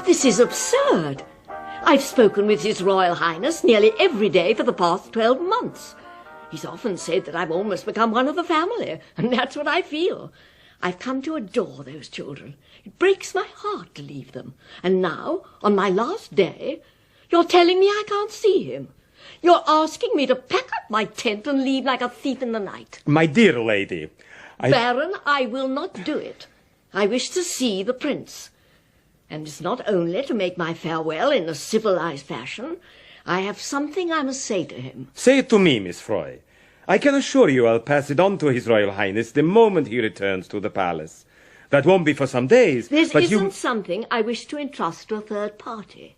This is absurd. I've spoken with His Royal Highness nearly every day for the past 12 months. He's often said that I've almost become one of the family, and that's what I feel. I've come to adore those children. It breaks my heart to leave them. And now, on my last day, you're telling me I can't see him. You're asking me to pack up my tent and leave like a thief in the night. My dear lady, Baron, I will not do it. I wish to see the prince. And it's not only to make my farewell in a civilized fashion. I have something I must say to him. Say it to me, Miss Froy. I can assure you I'll pass it on to His Royal Highness the moment he returns to the palace. That won't be for some days, This but isn't something I wish to entrust to a third party.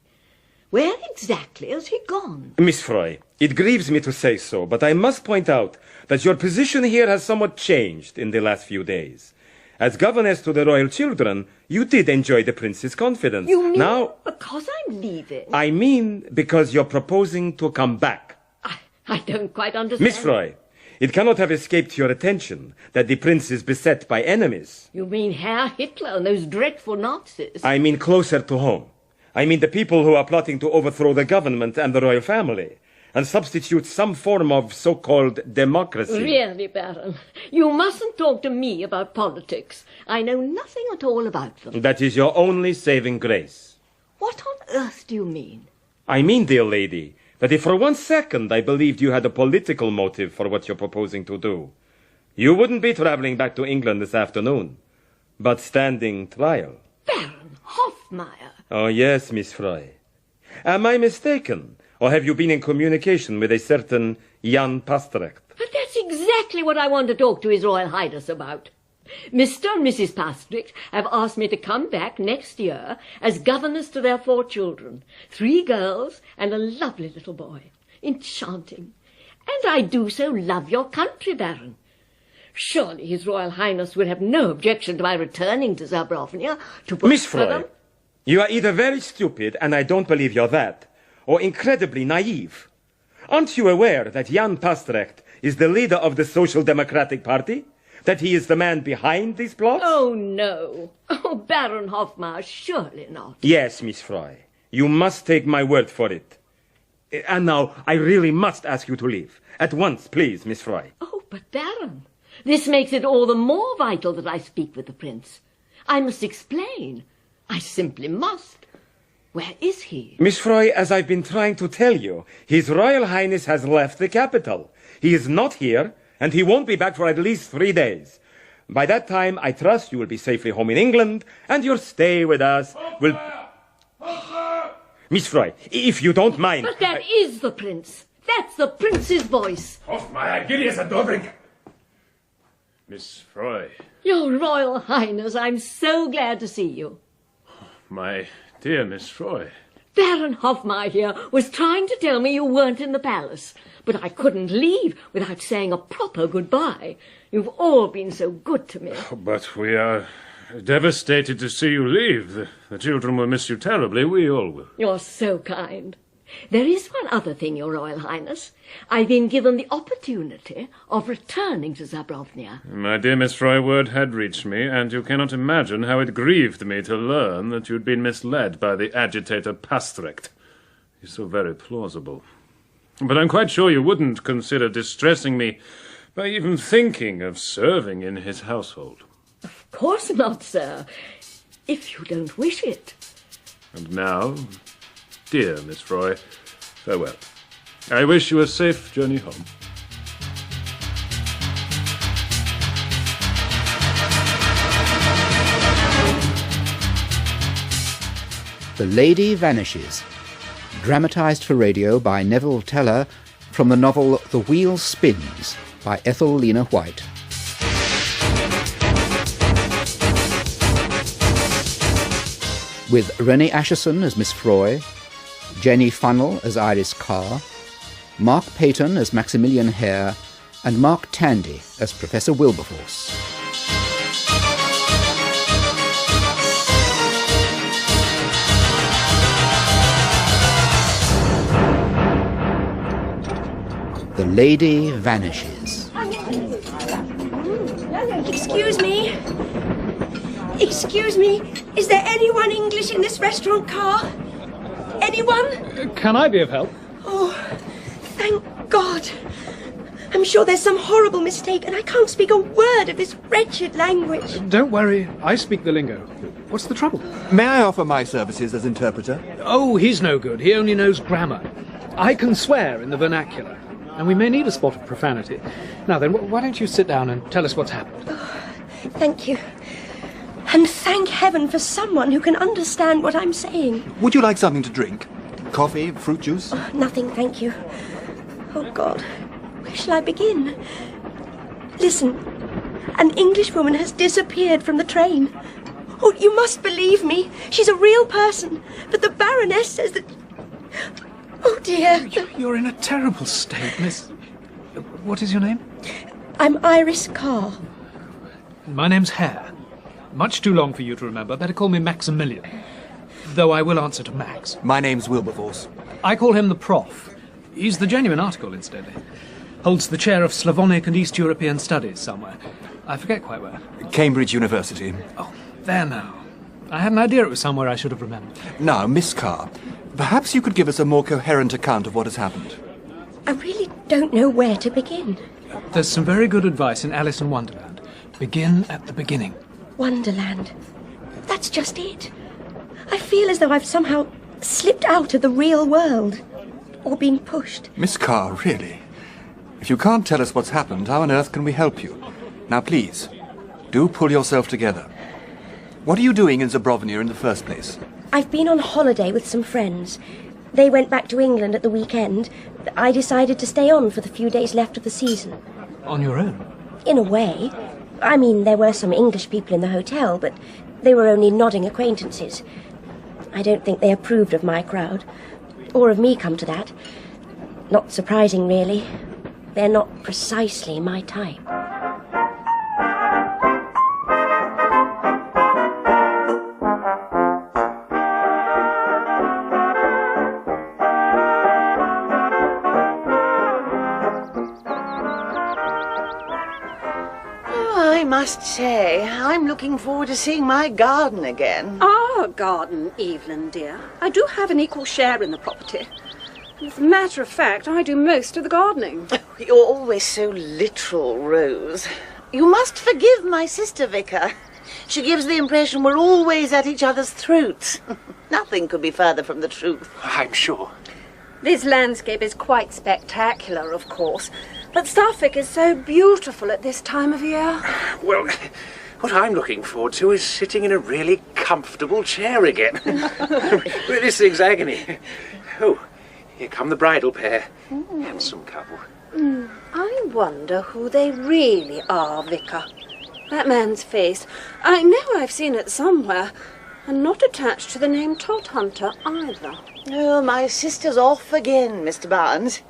Where exactly has he gone? Miss Froy, it grieves me to say so, but I must point out that your position here has somewhat changed in the last few days. As governess to the royal children, you did enjoy the prince's confidence. You mean now, because I'm leaving? I mean because you're proposing to come back. I don't quite understand. Miss Froy, it cannot have escaped your attention that the prince is beset by enemies. You mean Herr Hitler and those dreadful Nazis? I mean closer to home. I mean the people who are plotting to overthrow the government and the royal family and substitute some form of so-called democracy. Really, Baron, you mustn't talk to me about politics. I know nothing at all about them. That is your only saving grace. What on earth do you mean? I mean, dear lady, that if for 1 second I believed you had a political motive for what you're proposing to do, you wouldn't be traveling back to England this afternoon, but standing trial. Baron Hoffmeir. Oh, yes, Miss Froy. Am I mistaken, or have you been in communication with a certain Jan Pasterek? But that's exactly what I want to talk to His Royal Highness about. Mr. and Mrs. Pasterek have asked me to come back next year as governess to their 4 children, 3 girls and a lovely little boy. Enchanting. And I do so love your country, Baron. Surely His Royal Highness would have no objection to my returning to Zabrovnia to put Miss Froy, you are either very stupid, and I don't believe you're that, or incredibly naive. Aren't you aware that Jan Pasterek is the leader of the Social Democratic Party? That he is the man behind these plots? Oh, no. Oh, Baron Hoffmeir, surely not. Yes, Miss Froy. You must take my word for it. And now, I really must ask you to leave. At once, please, Miss Froy. Oh, but Baron, this makes it all the more vital that I speak with the prince. I must explain. I simply must. Where is he? Miss Froy, as I've been trying to tell you, His Royal Highness has left the capital. He is not here, and he won't be back for at least 3 days. By that time, I trust you will be safely home in England, and your stay with us will... Miss Froy, if you don't mind... But that is the prince. That's the prince's voice. Hoffmeir, give us a drink. Miss Froy. Your Royal Highness, I'm so glad to see you. My dear Miss Froy. Baron Hoffmeir here was trying to tell me you weren't in the palace, but I couldn't leave without saying a proper goodbye. You've all been so good to me. But we are devastated to see you leave. The children will miss you terribly. We all will. You're so kind. There is one other thing, Your Royal Highness. I've been given the opportunity of returning to Zabrovnia. My dear Miss Froy, word had reached me, and you cannot imagine how it grieved me to learn that you'd been misled by the agitator Pasterek. He's so very plausible. But I'm quite sure you wouldn't consider distressing me by even thinking of serving in his household. Of course not, sir, if you don't wish it. And now, dear Miss Froy, farewell. I wish you a safe journey home. The Lady Vanishes, dramatised for radio by Neville Teller from the novel The Wheel Spins by Ethel Lina White. With Renee Asherson as Miss Froy, Jenny Funnell as Iris Carr, Mark Payton as Maximillan Hare, and Mark Tandy as Professor Wilberforce. The Lady Vanishes. Excuse me. Excuse me, is there anyone English in this restaurant car? Anyone? Can I be of help? Oh, thank God. I'm sure there's some horrible mistake and I can't speak a word of this wretched language. Don't worry, I speak the lingo. What's the trouble? May I offer my services as interpreter? Oh, he's no good. He only knows grammar. I can swear in the vernacular, and we may need a spot of profanity. Now then, why don't you sit down and tell us what's happened? Oh, thank you. And thank heaven for someone who can understand what I'm saying. Would you like something to drink? Coffee, fruit juice? Oh, nothing, thank you. Oh, God. Where shall I begin? Listen. An Englishwoman has disappeared from the train. Oh, you must believe me. She's a real person. But the Baroness says that... Oh, dear. You're in a terrible state, miss. What is your name? I'm Iris Carr. My name's Hare. Much too long for you to remember. Better call me Maximillan. Though I will answer to Max. My name's Wilberforce. I call him the Prof. He's the genuine article, incidentally. Holds the chair of Slavonic and East European Studies somewhere. I forget quite where. Cambridge University. Oh, there now. I had an idea it was somewhere I should have remembered. Now, Miss Carr, perhaps you could give us a more coherent account of what has happened. I really don't know where to begin. There's some very good advice in Alice in Wonderland. Begin at the beginning. Wonderland. That's just it. I feel as though I've somehow slipped out of the real world. Or been pushed. Miss Carr, really? If you can't tell us what's happened, how on earth can we help you? Now, please, do pull yourself together. What are you doing in Zabrovnia in the first place? I've been on holiday with some friends. They went back to England at the weekend. I decided to stay on for the few days left of the season. On your own? In a way. I mean, there were some English people in the hotel, but they were only nodding acquaintances. I don't think they approved of my crowd. Or of me, come to that. Not surprising, really. They're not precisely my type. I must say, I'm looking forward to seeing my garden again. Our garden, Evelyn, dear. I do have an equal share in the property. As a matter of fact, I do most of the gardening. Oh, you're always so literal, Rose. You must forgive my sister, Vicar. She gives the impression we're always at each other's throats. Nothing could be further from the truth. I'm sure. This landscape is quite spectacular, of course, but Suffolk is so beautiful at this time of year. Well, what I'm looking forward to is sitting in a really comfortable chair again. This thing's agony. Oh, here come the bridal pair. Handsome couple. I wonder who they really are, Vicar. That man's face, I know I've seen it somewhere, and not attached to the name Todhunter either. Oh, my sister's off again, Mr. Barnes.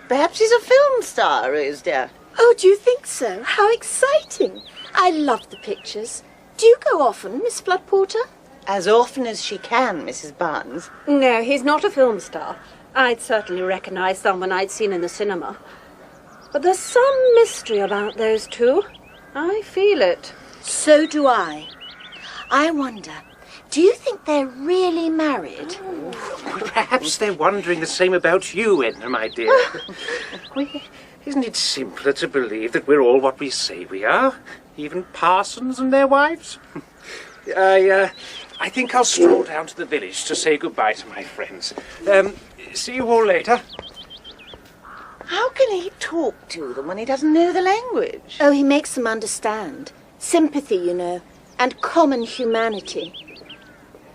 Perhaps he's a film star, Rose dear. Oh, do you think so? How exciting. I love the pictures. Do you go often, Miss Floodporter? As often as she can, Mrs. Barnes. No, he's not a film star. I'd certainly recognise someone I'd seen in the cinema. But there's some mystery about those two. I feel it. So do I. I wonder, do you think they're really married? Perhaps they're wondering the same about you, Edna, my dear. Isn't it simpler to believe that we're all what we say we are? Even parsons and their wives? I think I'll stroll down to the village to say goodbye to my friends. See you all later. How can he talk to them when he doesn't know the language? Oh, he makes them understand. Sympathy, you know, and common humanity.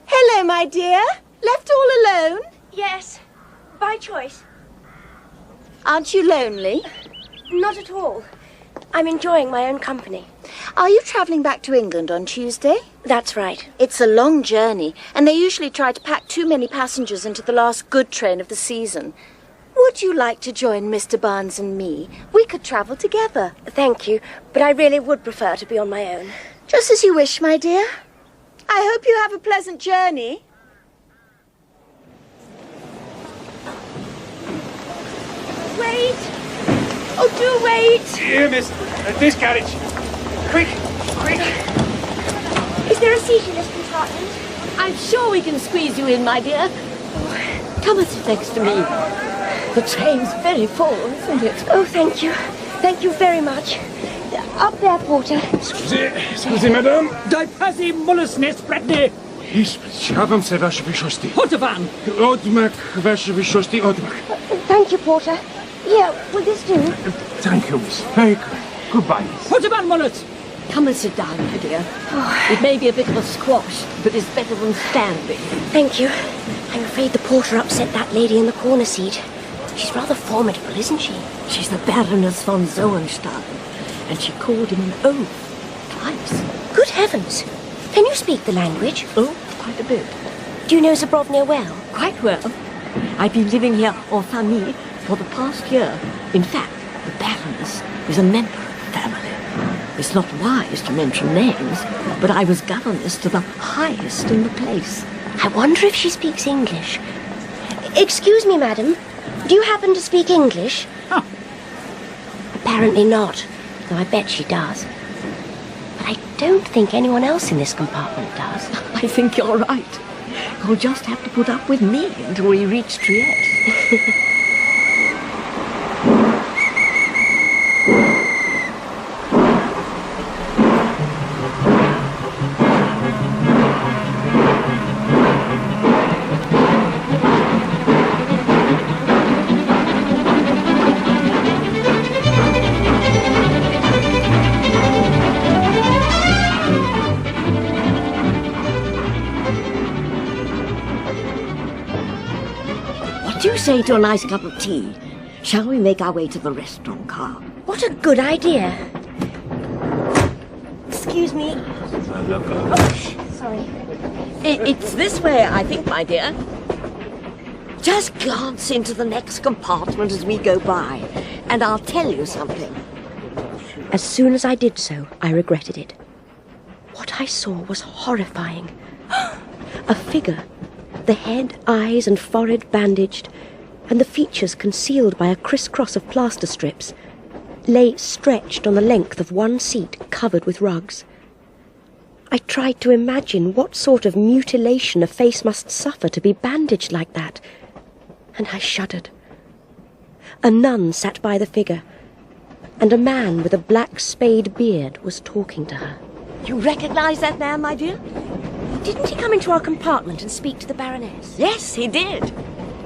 Hello, my dear. Left all alone? Yes, by choice. Aren't you lonely? Not at all. I'm enjoying my own company. Are you travelling back to England on Tuesday? That's right. It's a long journey, and they usually try to pack too many passengers into the last good train of the season. Would you like to join Mr. Barnes and me? We could travel together. Thank you, but I really would prefer to be on my own. Just as you wish, my dear. I hope you have a pleasant journey. Wait! Oh, do wait! Here, miss. This carriage. Quick, quick. Is there a seat in this compartment? I'm sure we can squeeze you in, my dear. Come and sit next to me. The train's very full, isn't it? Oh, thank you. Thank you very much. Up there, porter. Scusi, madame. Daj pazi mulesnes predne. Chciałbym se wasze wysości. Hotovan. Odmak, wasze wysości, odmak. Thank you, porter. Here, will this do? Thank you, miss. Very good. Goodbye, miss. Hotovan mulet. Come and sit down, my dear. It may be a bit of a squash, but it's better than standing. Thank you. I'm afraid the porter upset that lady in the corner seat. She's rather formidable, isn't she? She's the Baroness von Zoenstein, and she called him an oaf twice. Good heavens! Can you speak the language? Oh, quite a bit. Do you know Zabrovnia well? Quite well. I've been living here en famille for the past year. In fact, the Baroness is a member of the family. It's not wise to mention names, but I was governess to the highest in the place. I wonder if she speaks English. Excuse me, madam. Do you happen to speak English? Huh. Apparently not, though I bet she does. But I don't think anyone else in this compartment does. I think you're right. You'll just have to put up with me until we reach Trieste. Say to a nice cup of tea. Shall we make our way to the restaurant car? What a good idea. Excuse me. Oh, sorry. It's this way, I think, my dear. Just glance into the next compartment as we go by, and I'll tell you something. As soon as I did so, I regretted it. What I saw was horrifying. A figure, the head, eyes and forehead bandaged, and the features concealed by a criss-cross of plaster strips, lay stretched on the length of one seat covered with rugs. I tried to imagine what sort of mutilation a face must suffer to be bandaged like that, and I shuddered. A nun sat by the figure, and a man with a black spade beard was talking to her. You recognize that man, my dear? Didn't he come into our compartment and speak to the Baroness? Yes, he did.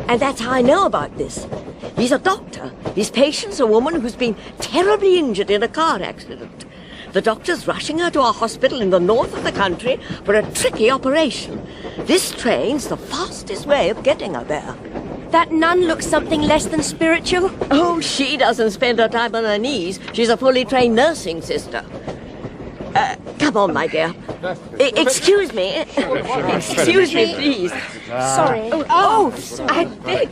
And that's how I know about this. He's a doctor. His patient's a woman who's been terribly injured in a car accident. The doctor's rushing her to a hospital in the north of the country for a tricky operation. This train's the fastest way of getting her there. That nun looks something less than spiritual. Oh, she doesn't spend her time on her knees. She's a fully trained nursing sister. Come on, my dear. Excuse me. Excuse me, please. Sorry. I beg.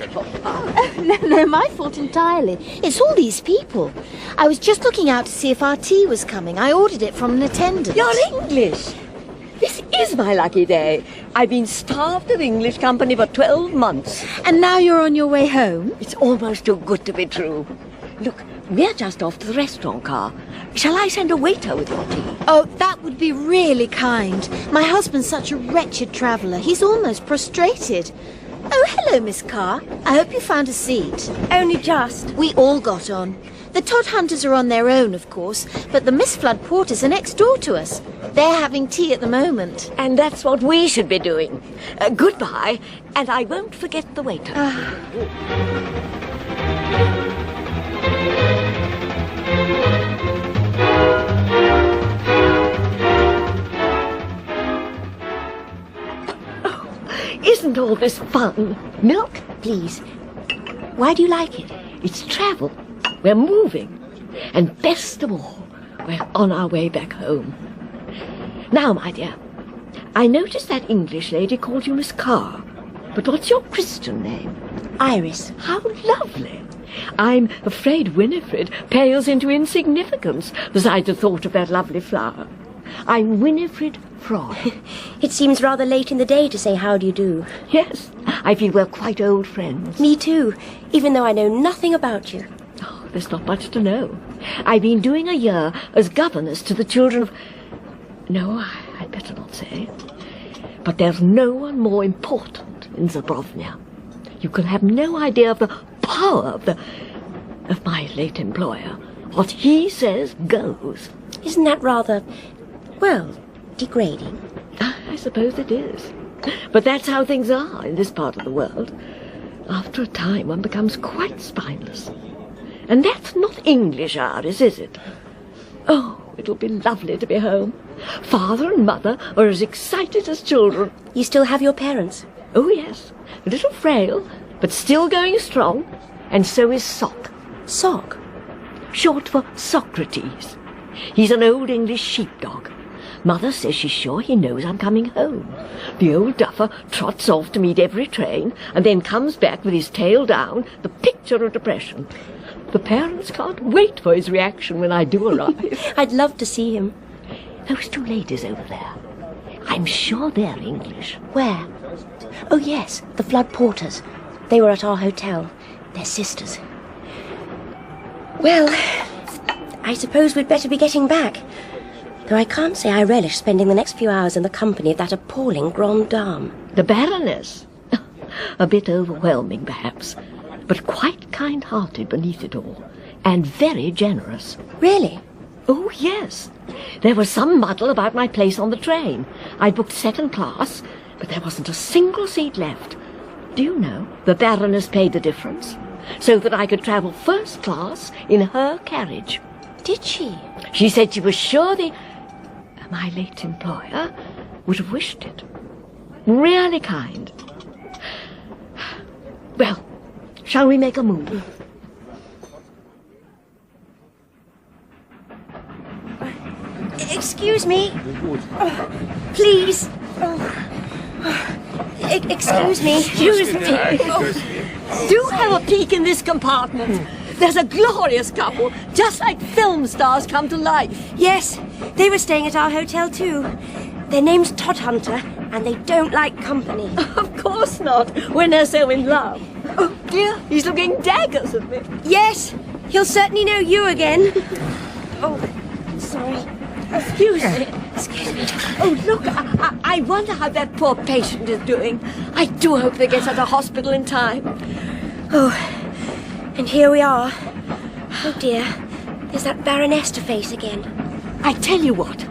No, my fault entirely. It's all these people. I was just looking out to see if our tea was coming. I ordered it from an attendant. You're English. This is my lucky day. I've been starved of English company for 12 months. And now you're on your way home? It's almost too good to be true. Look, we're just off to the restaurant car. Shall I send a waiter with your tea? Oh, that would be really kind. My husband's such a wretched traveller. He's almost prostrated. Oh, hello, Miss Carr. I hope you found a seat. Only just. We all got on. The Todhunters are on their own, of course, but the Miss Flood Porters are next door to us. They're having tea at the moment. And that's what we should be doing. Goodbye, and I won't forget the waiter. Isn't all this fun? Milk, please. Why do you like it? It's travel. We're moving. And best of all, we're on our way back home. Now, my dear, I noticed that English lady called you Miss Carr. But what's your Christian name? Iris. How lovely. I'm afraid Winifred pales into insignificance beside the thought of that lovely flower. I'm Winifred Froy. It seems rather late in the day to say how do you do. Yes, I feel we're quite old friends. Me too, even though I know nothing about you. Oh, there's not much to know. I've been doing a year as governess to the children of... No, I'd better not say. But there's no one more important in Zabrovnia. You can have no idea of the power of my late employer. What he says goes. Isn't that rather, well, degrading? I suppose it is. But that's how things are in this part of the world. After a time, one becomes quite spineless. And that's not English, Iris, is it? Oh, it'll be lovely to be home. Father and Mother are as excited as children. You still have your parents? Oh, yes. A little frail, but still going strong. And so is Sock. Sock? Short for Socrates. He's an old English sheepdog. Mother says she's sure he knows I'm coming home. The old duffer trots off to meet every train and then comes back with his tail down, the picture of depression. The parents can't wait for his reaction when I do arrive. I'd love to see him. Those two ladies over there. I'm sure they're English. Where? Oh, yes, the Flood Porters. They were at our hotel. They're sisters. Well, I suppose we'd better be getting back. Though I can't say I relish spending the next few hours in the company of that appalling grande dame. The Baroness. A bit overwhelming, perhaps, but quite kind-hearted beneath it all, and very generous. Really? Oh, yes. There was some muddle about my place on the train. I'd booked second class, but there wasn't a single seat left. Do you know, the Baroness paid the difference, so that I could travel first class in her carriage. Did she? She said she was sure my late employer would have wished it. Really kind. Well, shall we make a move? Excuse me. Please. Excuse me. Excuse me. Do have a peek in this compartment. There's a glorious couple, just like film stars come to life. Yes, they were staying at our hotel too. Their name's Todhunter, and they don't like company. Of course not, when they're so in love. Oh dear, he's looking daggers at me. Yes, he'll certainly know you again. Oh, sorry. Excuse me. Excuse me. Oh, look, I wonder how that poor patient is doing. I do hope they get her to hospital in time. Oh, and here we are. Oh dear, there's that Baroness to face again. I tell you what,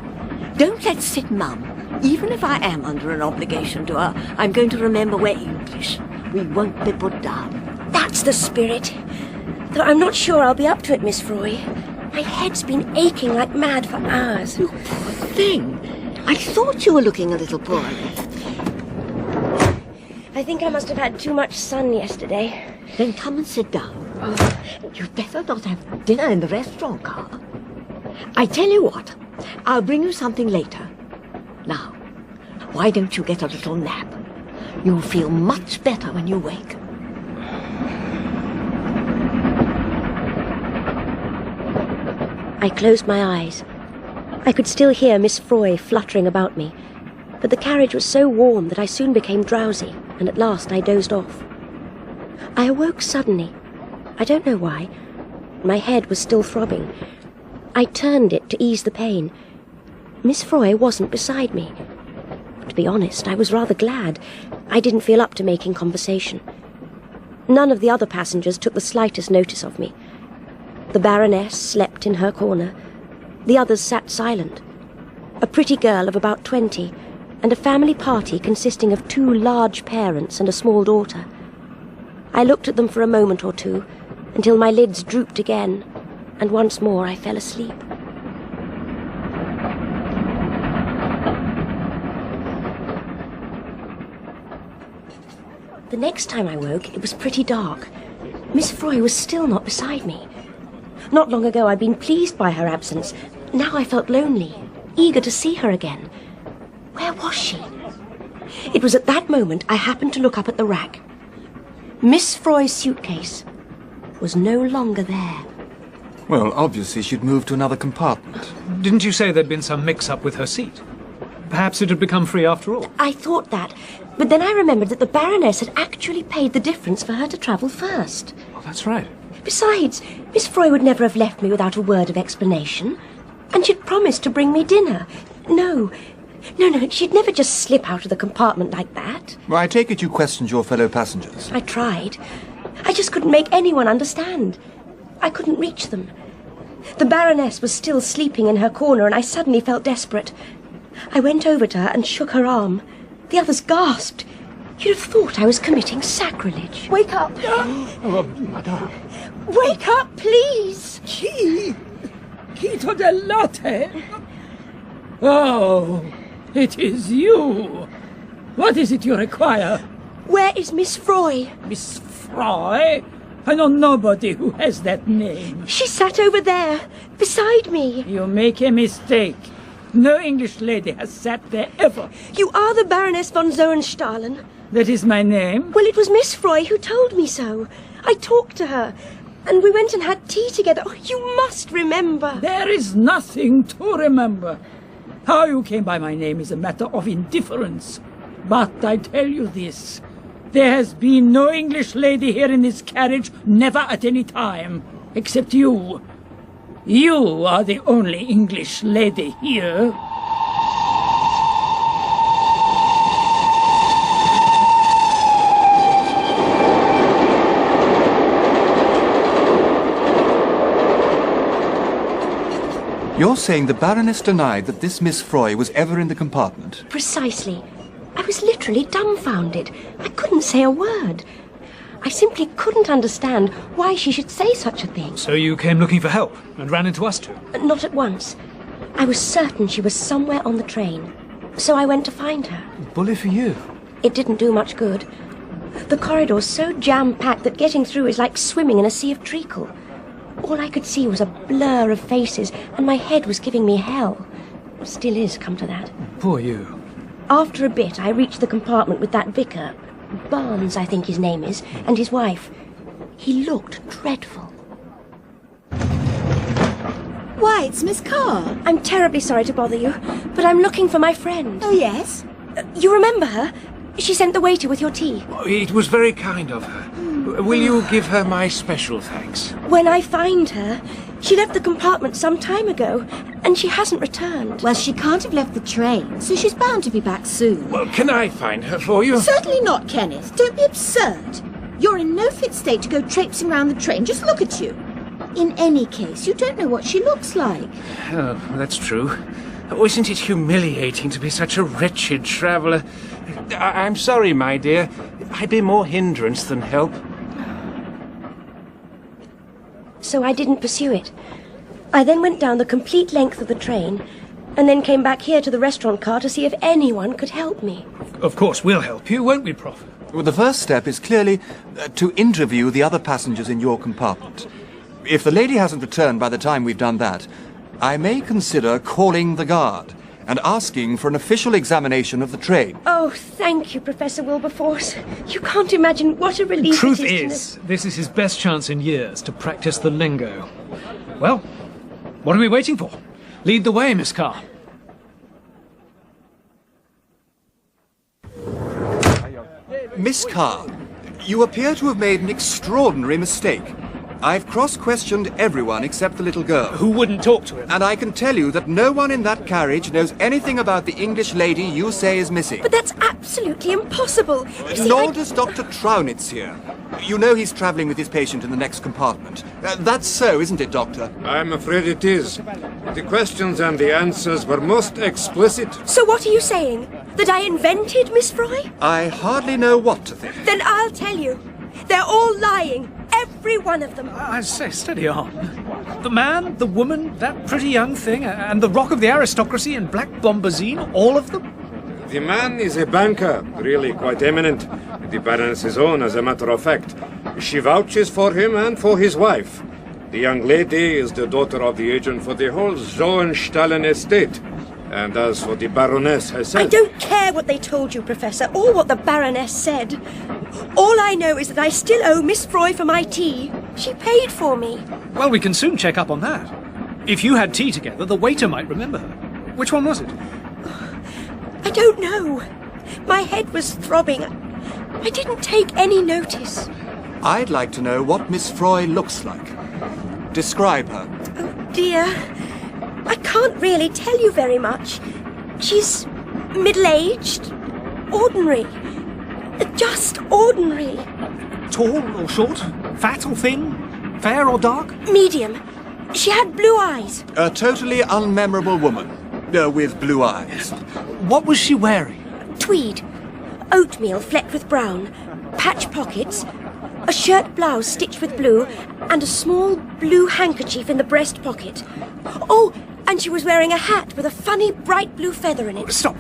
don't let's sit mum. Even if I am under an obligation to her, I'm going to remember we're English. We won't be put down. That's the spirit. Though I'm not sure I'll be up to it, Miss Froy. My head's been aching like mad for hours. You poor thing. I thought you were looking a little poorly. I think I must have had too much sun yesterday. Then come and sit down. You'd better not have dinner in the restaurant car. I tell you what, I'll bring you something later. Now, why don't you get a little nap? You'll feel much better when you wake. I closed my eyes. I could still hear Miss Froy fluttering about me, but the carriage was so warm that I soon became drowsy, and at last I dozed off. I awoke suddenly. I don't know why. My head was still throbbing. I turned it to ease the pain. Miss Froy wasn't beside me. To be honest, I was rather glad. I didn't feel up to making conversation. None of the other passengers took the slightest notice of me. The Baroness slept in her corner. The others sat silent. A pretty girl of about 20, and a family party consisting of 2 large parents and a small daughter. I looked at them for a moment or two, until my lids drooped again, and once more I fell asleep. The next time I woke, it was pretty dark. Miss Froy was still not beside me. Not long ago I'd been pleased by her absence. Now I felt lonely, eager to see her again. Where was she? It was at that moment I happened to look up at the rack. Miss Froy's suitcase was no longer there. Well, obviously she'd moved to another compartment. Didn't you say there'd been some mix-up with her seat? Perhaps it had become free after all. I thought that, but then I remembered that the Baroness had actually paid the difference for her to travel first. Oh, that's right. Besides, Miss Froy would never have left me without a word of explanation. And she'd promised to bring me dinner. No, No, she'd never just slip out of the compartment like that. Well, I take it you questioned your fellow passengers. I tried. I just couldn't make anyone understand. I couldn't reach them. The Baroness was still sleeping in her corner, and I suddenly felt desperate. I went over to her and shook her arm. The others gasped. You'd have thought I was committing sacrilege. Wake up! Oh, madame. Wake up, please! Chi to latte? Oh, it is you. What is it you require? Where is Miss Froy? Miss Froy? I know nobody who has that name. She sat over there, beside me. You make a mistake. No English lady has sat there ever. You are the Baroness von Zoenstahlen. That is my name? Well, it was Miss Froy who told me so. I talked to her, and we went and had tea together. Oh, you must remember. There is nothing to remember. How you came by my name is a matter of indifference. But I tell you this. There has been no English lady here in this carriage, never at any time, except you. You are the only English lady here. You're saying the Baroness denied that this Miss Froy was ever in the compartment? Precisely. I was literally dumbfounded. I couldn't say a word. I simply couldn't understand why she should say such a thing. So you came looking for help and ran into us two? Not at once. I was certain she was somewhere on the train. So I went to find her. Bully for you. It didn't do much good. The corridor's so jam-packed that getting through is like swimming in a sea of treacle. All I could see was a blur of faces, and my head was giving me hell. Still is, come to that. Poor you. After a bit, I reached the compartment with that vicar, Barnes, I think his name is, and his wife. He looked dreadful. Why, it's Miss Carr. I'm terribly sorry to bother you, but I'm looking for my friend. Oh, yes? You remember her? She sent the waiter with your tea. It was very kind of her. Will you give her my special thanks? When I find her, she left the compartment some time ago, and she hasn't returned. Well, she can't have left the train, so she's bound to be back soon. Well, can I find her for you? Certainly not, Kenneth. Don't be absurd. You're in no fit state to go traipsing round the train. Just look at you. In any case, you don't know what she looks like. Oh, that's true. Oh, isn't it humiliating to be such a wretched traveller? I'm sorry, my dear. I'd be more hindrance than help. So I didn't pursue it. I then went down the complete length of the train, and then came back here to the restaurant car to see if anyone could help me. Of course, we'll help you, won't we, Prof? Well, the first step is clearly to interview the other passengers in your compartment. If the lady hasn't returned by the time we've done that, I may consider calling the guard and asking for an official examination of the train. Oh, thank you, Professor Wilberforce. You can't imagine what a relief Truth it is, this is his best chance in years to practice the lingo. Well, what are we waiting for? Lead the way, Miss Carr. Miss Carr, you appear to have made an extraordinary mistake. I've cross-questioned everyone except the little girl. Who wouldn't talk to him? And I can tell you that no one in that carriage knows anything about the English lady you say is missing. But that's absolutely impossible. You see, Nor does Dr. Traunitz here. You know he's travelling with his patient in the next compartment. That's so, isn't it, Doctor? I'm afraid it is. The questions and the answers were most explicit. So what are you saying? That I invented Miss Froy? I hardly know what to think. Then I'll tell you. They're all lying. Every one of them. I say, steady on. The man, the woman, that pretty young thing, and the rock of the aristocracy in black bombazine, all of them? The man is a banker, really quite eminent. The Baroness's own, as a matter of fact. She vouches for him and for his wife. The young lady is the daughter of the agent for the whole Zoenstahlen estate. And as for the Baroness herself... I don't care what they told you, Professor, or what the Baroness said. All I know is that I still owe Miss Froy for my tea. She paid for me. Well, we can soon check up on that. If you had tea together, the waiter might remember her. Which one was it? I don't know. My head was throbbing. I didn't take any notice. I'd like to know what Miss Froy looks like. Describe her. Oh, dear. I can't really tell you very much. She's Middle-aged. Ordinary. Just ordinary. Tall or short? Fat or thin? Fair or dark? Medium. She had blue eyes. A totally unmemorable woman. With blue eyes. What was she wearing? Tweed. Oatmeal flecked with brown. Patch pockets. A shirt blouse stitched with blue. And a small blue handkerchief in the breast pocket. Oh, and she was wearing a hat with a funny bright blue feather in it. Stop.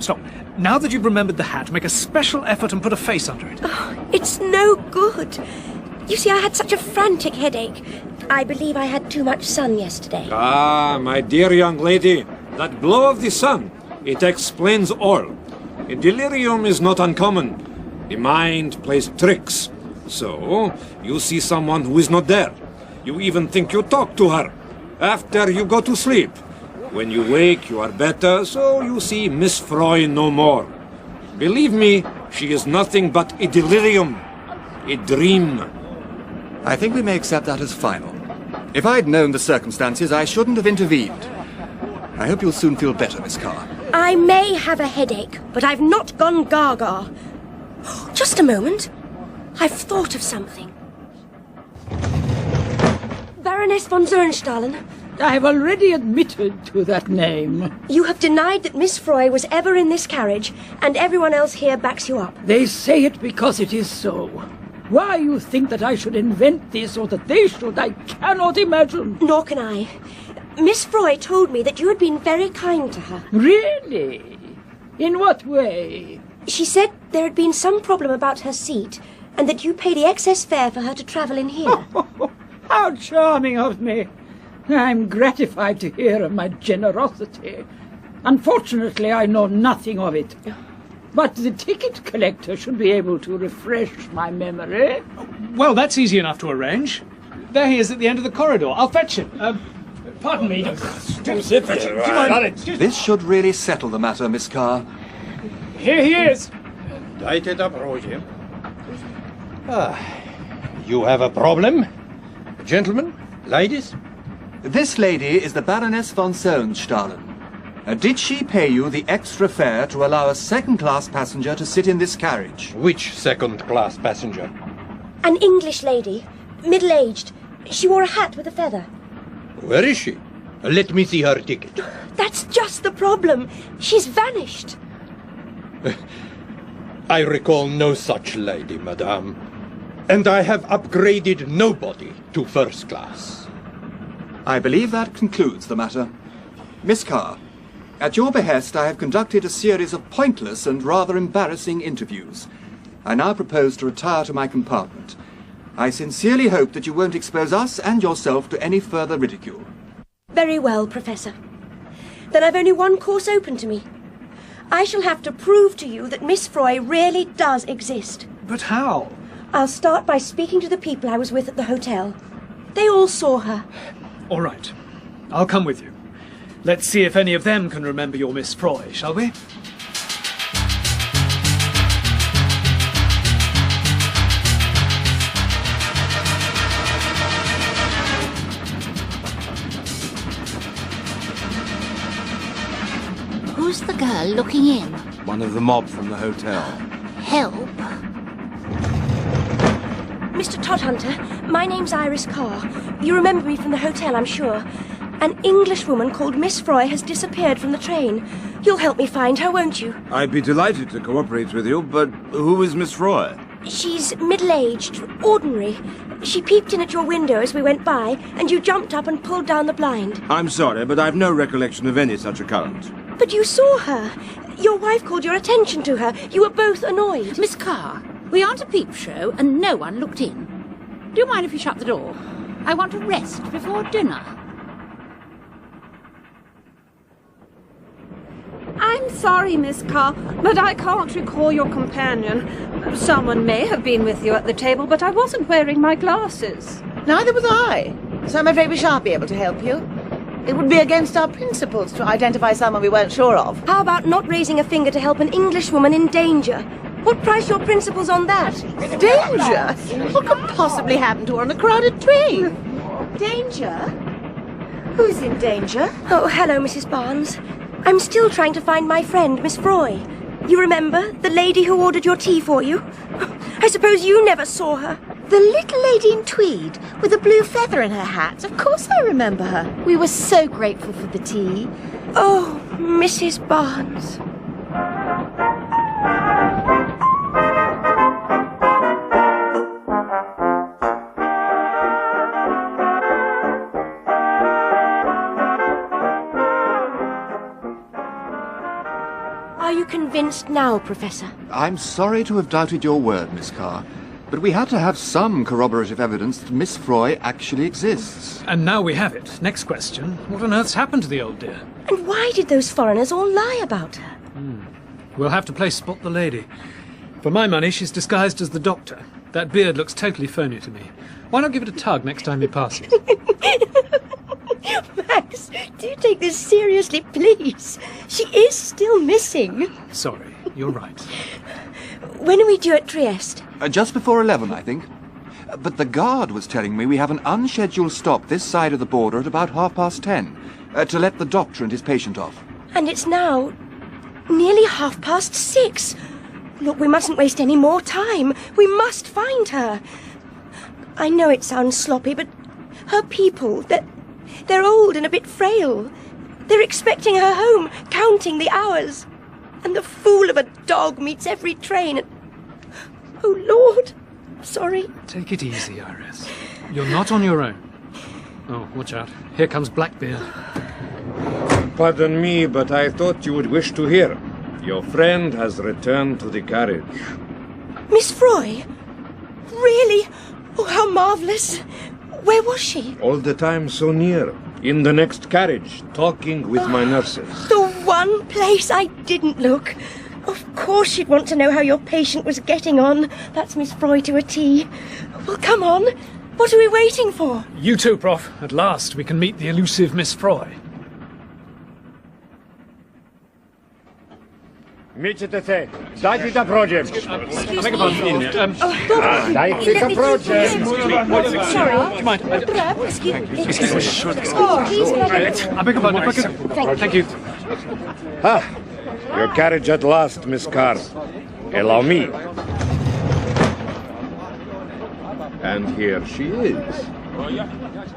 Now that you've remembered the hat, make a special effort and put a face under it. Oh, it's no good. You see, I had such a frantic headache. I believe I had too much sun yesterday. Ah, my dear young lady, that glow of the sun, it explains all. A delirium is not uncommon. The mind plays tricks. So, you see someone who is not there. You even think you talk to her. After you go to sleep. When you wake, you are better, so you see Miss Froy no more. Believe me, she is nothing but a delirium. A dream. I think we may accept that as final. If I'd known the circumstances, I shouldn't have intervened. I hope you'll soon feel better, Miss Carr. I may have a headache, but I've not gone gaga. Just a moment. I've thought of something. Baroness von Zernstahlen. I have already admitted to that name. You have denied that Miss Froy was ever in this carriage, and everyone else here backs you up. They say it because it is so. Why you think that I should invent this or that they should, I cannot imagine. Nor can I. Miss Froy told me that you had been very kind to her. Really? In what way? She said there had been some problem about her seat, and that you paid the excess fare for her to travel in here. How charming of me. I'm gratified to hear of my generosity. Unfortunately, I know nothing of it. But the ticket collector should be able to refresh my memory. Well, that's easy enough to arrange. There he is at the end of the corridor. I'll fetch him. Pardon me. This should really settle the matter, Miss Carr. Here he is. You have a problem? Gentlemen? Ladies? This lady is the Baroness von Zernstahlen. Did she pay you the extra fare to allow a second-class passenger to sit in this carriage? Which second-class passenger? An English lady, middle-aged. She wore a hat with a feather. Where is she? Let me see her ticket. That's just the problem. She's vanished. I recall no such lady, madame. And I have upgraded nobody to first class. I believe that concludes the matter. Miss Carr, at your behest I have conducted a series of pointless and rather embarrassing interviews. I now propose to retire to my compartment. I sincerely hope that you won't expose us and yourself to any further ridicule. Very well, Professor. Then I've only one course open to me. I shall have to prove to you that Miss Froy really does exist. But how? I'll start by speaking to the people I was with at the hotel. They all saw her. All right. I'll come with you. Let's see if any of them can remember your Miss Froy, shall we? Who's the girl looking in? One of the mob from the hotel. Help? Mr. Todhunter, my name's Iris Carr. You remember me from the hotel, I'm sure. An Englishwoman called Miss Froy has disappeared from the train. You'll help me find her, won't you? I'd be delighted to cooperate with you, but who is Miss Froy? She's middle-aged, ordinary. She peeped in at your window as we went by, and you jumped up and pulled down the blind. I'm sorry, but I've no recollection of any such occurrence. But you saw her. Your wife called your attention to her. You were both annoyed. Miss Carr, we aren't a peep show, and no one looked in. Do you mind if you shut the door? I want to rest before dinner. I'm sorry, Miss Carr, but I can't recall your companion. Someone may have been with you at the table, but I wasn't wearing my glasses. Neither was I, so I'm afraid we shan't be able to help you. It would be against our principles to identify someone we weren't sure of. How about not raising a finger to help an Englishwoman in danger? What price your principles on that? Danger? What could possibly happen to her on a crowded train? Danger? Who's in danger? Oh, hello, Mrs. Barnes. I'm still trying to find my friend, Miss Froy. You remember the lady who ordered your tea for you? I suppose you never saw her. The little lady in tweed with a blue feather in her hat. Of course I remember her. We were so grateful for the tea. Oh, Mrs. Barnes. Are you convinced now, Professor? I'm sorry to have doubted your word, Miss Carr, but we had to have some corroborative evidence that Miss Froy actually exists. And now we have it. Next question. What on earth's happened to the old dear? And why did those foreigners all lie about her? We'll have to play Spot the Lady. For my money, she's disguised as the doctor. That beard looks totally phony to me. Why not give it a tug next time you pass it? Max, do take this seriously, please. She is still missing. Sorry, you're right. When are we due at Trieste? Just before 11, I think. But the guard was telling me we have an unscheduled stop this side of the border at about 10:30, to let the doctor and his patient off. And it's now nearly 6:30. Look, we mustn't waste any more time. We must find her. I know it sounds sloppy, but her people, they're old and a bit frail. They're expecting her home, counting the hours. And the fool of a dog meets every train. Oh, Lord. Sorry. Take it easy, Iris. You're not on your own. Oh, watch out. Here comes Blackbeard. Pardon me, but I thought you would wish to hear. Your friend has returned to the carriage. Miss Froy? Really? Oh, how marvellous. Where was she? All the time so near. In the next carriage, talking with my nurses. The one place I didn't look. Of course she'd want to know how your patient was getting on. That's Miss Froy to a T. Well, come on. What are we waiting for? You too, Prof. At last we can meet the elusive Miss Froy. Мечете се, дайте да прожем. Beg your pardon. Дайте да прожем. Sorry. Mind. Excuse me. I beg your pardon. If I could... Thank you. Your carriage at last, Miss Carr. Allow me. And here she is.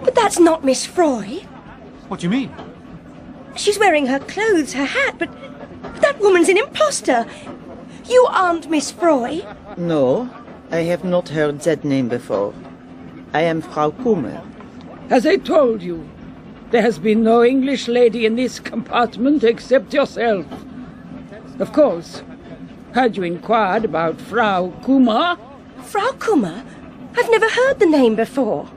But that's not Miss Froy. What do you mean? She's wearing her clothes, her hat, but that woman's an imposter. You aren't Miss Froy. No, I have not heard that name before. I am Frau Kummer. As I told you, there has been no English lady in this compartment except yourself. Of course, had you inquired about Frau Kummer? Frau Kummer? I've never heard the name before.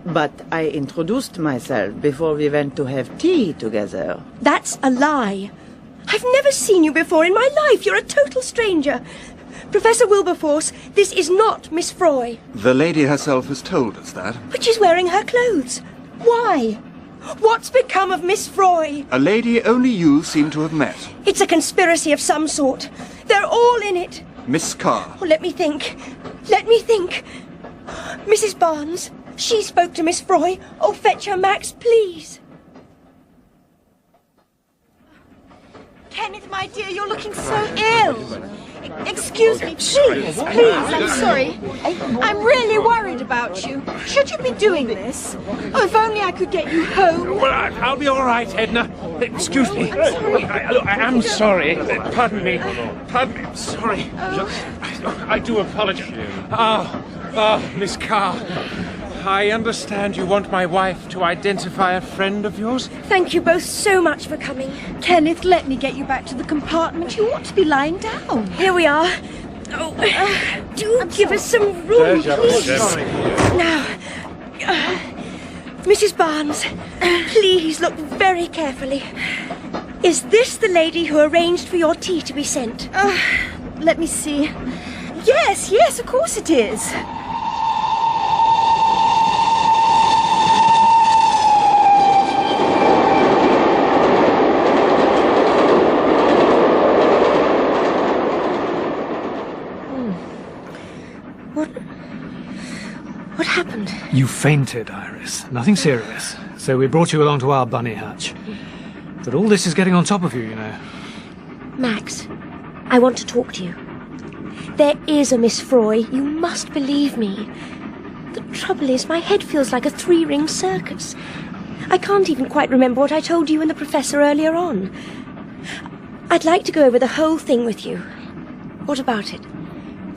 But I introduced myself before we went to have tea together. That's a lie. I've never seen you before in my life. You're a total stranger. Professor Wilberforce, this is not Miss Froy. The lady herself has told us that. But she's wearing her clothes. Why? What's become of Miss Froy? A lady only you seem to have met. It's a conspiracy of some sort. They're all in it. Miss Carr. Oh, let me think. Mrs. Barnes, she spoke to Miss Froy. Oh, fetch her, Max, please. Kenneth, my dear, you're looking so ill. Excuse me, please, I'm sorry. I'm really worried about you. Should you be doing this? Oh, if only I could get you home. Well, I'll be all right, Edna. Excuse me. I am sorry. Pardon me. I'm sorry. I do apologize. Miss Carr. I understand you want my wife to identify a friend of yours? Thank you both so much for coming. Kenneth, let me get you back to the compartment. You ought to be lying down. Here we are. Oh, do give us some room, please. Now, Mrs. Barnes, please look very carefully. Is this the lady who arranged for your tea to be sent? Let me see. Yes, of course it is. What happened? You fainted, Iris. Nothing serious. So we brought you along to our bunny hutch. But all this is getting on top of you, you know. Max, I want to talk to you. There is a Miss Froy. You must believe me. The trouble is, my head feels like a three-ring circus. I can't even quite remember what I told you and the Professor earlier on. I'd like to go over the whole thing with you. What about it?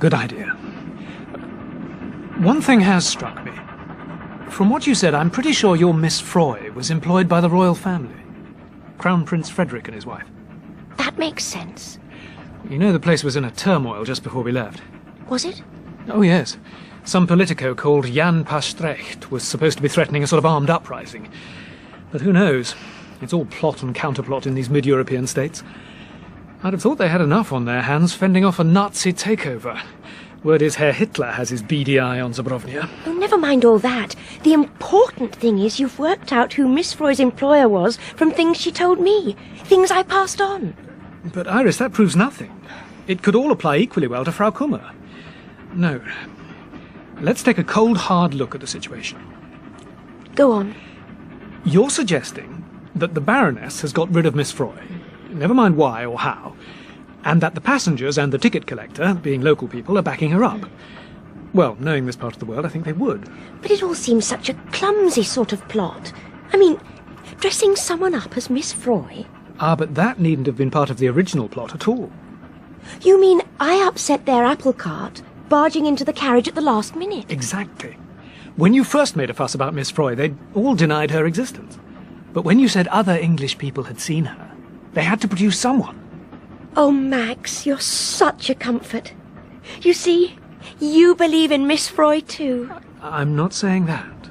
Good idea. One thing has struck me. From what you said, I'm pretty sure your Miss Froy was employed by the royal family. Crown Prince Frederick and his wife. That makes sense. You know the place was in a turmoil just before we left. Was it? Oh, yes. Some politico called Jan Pastrecht was supposed to be threatening a sort of armed uprising. But who knows? It's all plot and counterplot in these mid-European states. I'd have thought they had enough on their hands fending off a Nazi takeover. Word is Herr Hitler has his beady eye on Zabrovnia. Oh, never mind all that. The important thing is you've worked out who Miss Froy's employer was from things she told me. Things I passed on. But, Iris, that proves nothing. It could all apply equally well to Frau Kummer. No. Let's take a cold, hard look at the situation. Go on. You're suggesting that the Baroness has got rid of Miss Froy, never mind why or how, and that the passengers and the ticket collector, being local people, are backing her up. Well, knowing this part of the world, I think they would. But it all seems such a clumsy sort of plot. I mean, dressing someone up as Miss Froy. Ah, but that needn't have been part of the original plot at all. You mean I upset their apple cart, barging into the carriage at the last minute? Exactly. When you first made a fuss about Miss Froy, they'd all denied her existence. But when you said other English people had seen her, they had to produce someone. Oh, Max, you're such a comfort. You see, you believe in Miss Froy too. I'm not saying that,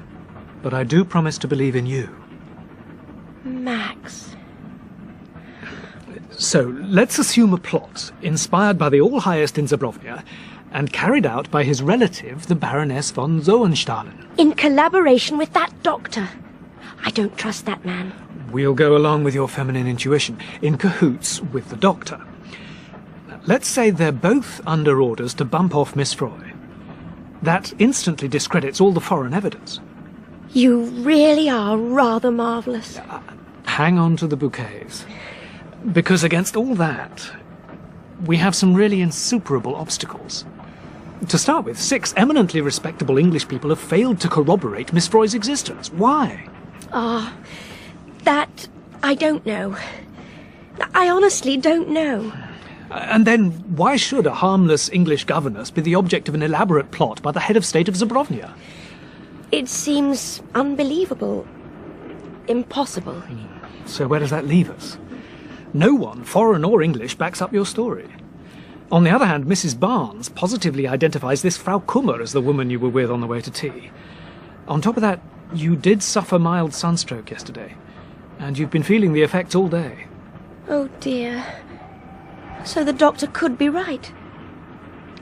but I do promise to believe in you. Max. So, let's assume a plot inspired by the All-Highest in Zabrovnia and carried out by his relative, the Baroness von Zoenstahlen. In collaboration with that doctor. I don't trust that man. We'll go along with your feminine intuition, in cahoots with the doctor. Let's say they're both under orders to bump off Miss Froy. That instantly discredits all the foreign evidence. You really are rather marvellous. Hang on to the bouquets. Because against all that, we have some really insuperable obstacles. To start with, 6 eminently respectable English people have failed to corroborate Miss Froy's existence. Why? That I don't know. I honestly don't know. And then, why should a harmless English governess be the object of an elaborate plot by the head of state of Zabrovnia? It seems unbelievable. Impossible. So where does that leave us? No one, foreign or English, backs up your story. On the other hand, Mrs. Barnes positively identifies this Frau Kummer as the woman you were with on the way to tea. On top of that, you did suffer mild sunstroke yesterday, and you've been feeling the effects all day. Oh, dear. So the doctor could be right.